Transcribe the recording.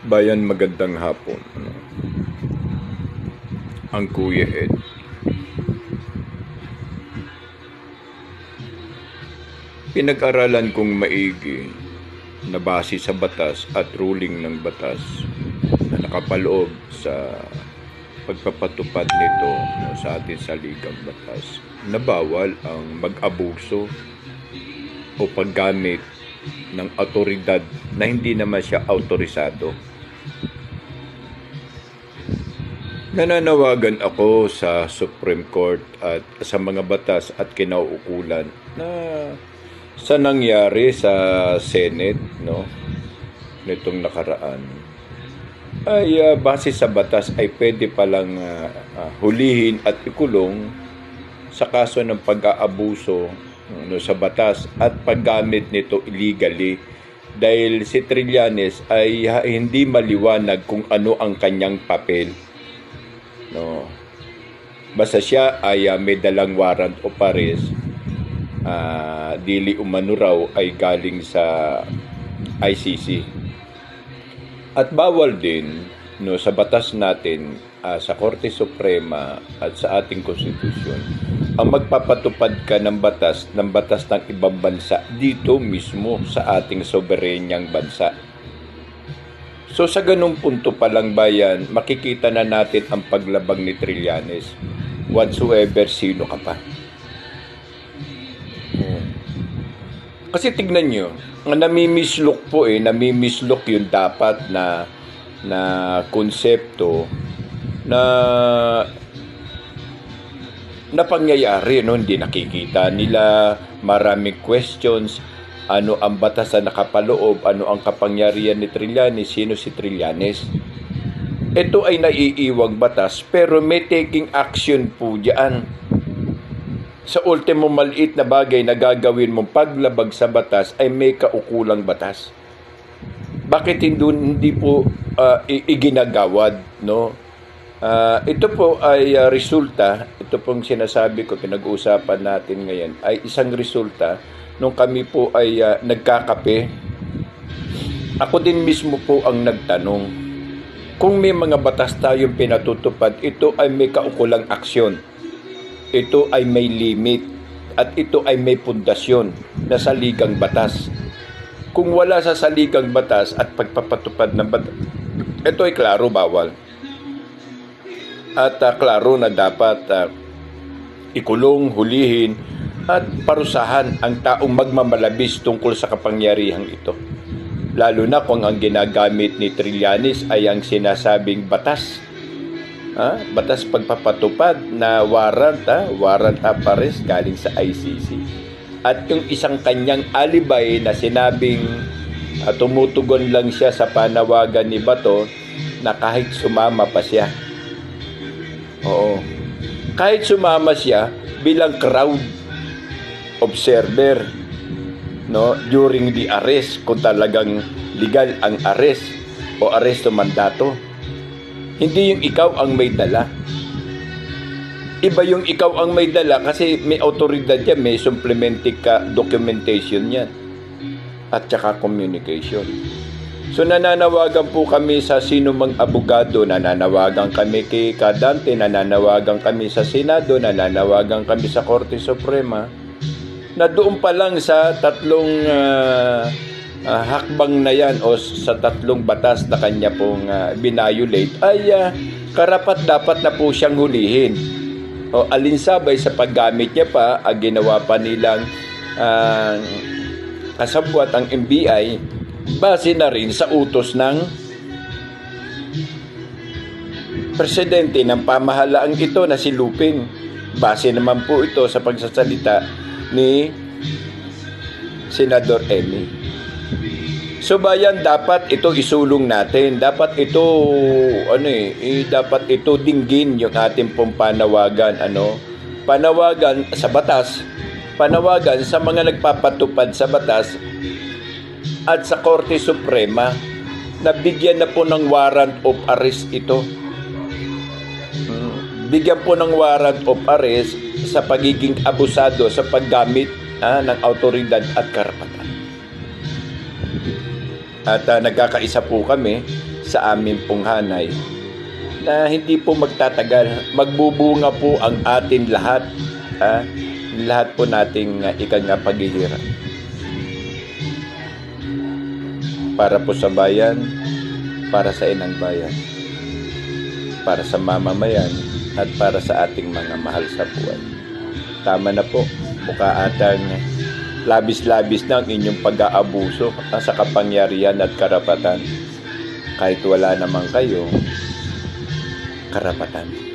Bayan, magandang hapon. Ang Kuya Ed. Pinag-aralan kong maigi na base sa batas at ruling ng batas na nakapaloob sa pagpapatupad nito sa ating saligang batas na bawal ang mag-abuso o paggamit ng awtoridad na hindi naman siya autorisado. Nananawagan ako sa Supreme Court at sa mga batas at kinauukulan na sa nangyari sa Senate nitong nakaraan ay base sa batas ay pwede palang hulihin at ikulong sa kaso ng pag-aabuso sa batas at paggamit nito illegally dahil si Trillanes ay hindi maliwanag kung ano ang kanyang papel. Basta siya ay may dalang warrant of arrest, dili umano raw ay galing sa ICC. At bawal din sa batas natin, sa Korte Suprema at sa ating konstitusyon ang magpapatupad ka ng batas ng ibang bansa dito mismo sa ating soberenyang bansa. So sa ganung punto pa lang, bayan, makikita na natin ang paglabag ni Trillanes whatsoever sino ka pa. Kasi tignan nyo, namimislok yung dapat na konsepto na pangyayari, hindi nakikita nila, maraming questions. Ano ang batas na nakapaloob? Ano ang kapangyarihan ni Trillanes? Sino si Trillanes? Ito ay naiiwang batas pero may taking action po diyan. Sa ultimo maliit na bagay na gagawin mong paglabag sa batas ay may kaukulang batas. Bakit hindi po iginagawad? Ito po ay resulta, ito pong sinasabi ko, pinag-uusapan natin ngayon, ay isang resulta nung kami po ay nagkakape. Ako din mismo po ang nagtanong, kung may mga batas tayong pinatutupad, ito ay may kaukulang aksyon, ito ay may limit, at ito ay may pundasyon na saligang batas. Kung wala sa saligang batas at pagpapatupad ng batas, ito ay klaro bawal. At klaro na dapat ikulong, hulihin, at parusahan ang taong magmamalabis tungkol sa kapangyarihang ito. Lalo na kung ang ginagamit ni Trillanes ay ang sinasabing batas. Batas pagpapatupad na warrant of arrest galing sa ICC. At yung isang kanyang alibay na sinabing tumutugon lang siya sa panawagan ni Bato na kahit sumama pa siya. Oo. Kahit sumama siya bilang crowd observer during the arrest, kung talagang legal ang arrest o arresto mandato. Hindi yung ikaw ang may dala. Iba yung ikaw ang may dala kasi may autoridad yan, may supplementary documentation yan at saka communication. So nananawagan po kami sa sino mang abogado, nananawagan kami kay Kadante, nananawagan kami sa Senado, nananawagan kami sa Korte Suprema, na doon pa lang sa tatlong hakbang na yan o sa tatlong batas na kanya pong binayolate ay karapat dapat na po siyang hulihin. O alinsabay sa paggamit niya pa, ginawa pa nilang kasabwat ang NBI base na rin sa utos ng presidente ng pamahalaang ito na si Lupin. Base naman po ito sa pagsasalita ni Senador Emi. So bayan, dapat ito isulong natin. Dapat ito dapat ito dinggin yung ating pong panawagan, panawagan sa batas, panawagan sa mga nagpapatupad sa batas at sa Korte Suprema na bigyan na po ng warrant of arrest ito. Bigyan po ng warrant of arrest sa pagiging abusado sa paggamit ng autoridad at karapatan. At nagkakaisa po kami sa aming pong hanay na hindi po magtatagal. Magbubunga po ang atin lahat. Lahat po nating ikang paghihirap. Para po sa bayan, para sa inang bayan, para sa mamamayan, at para sa ating mga mahal sa buhay. Tama na po. Mukha atang labis-labis na ang inyong pag-aabuso sa kapangyarihan at karapatan. Kahit wala naman kayo karapatan.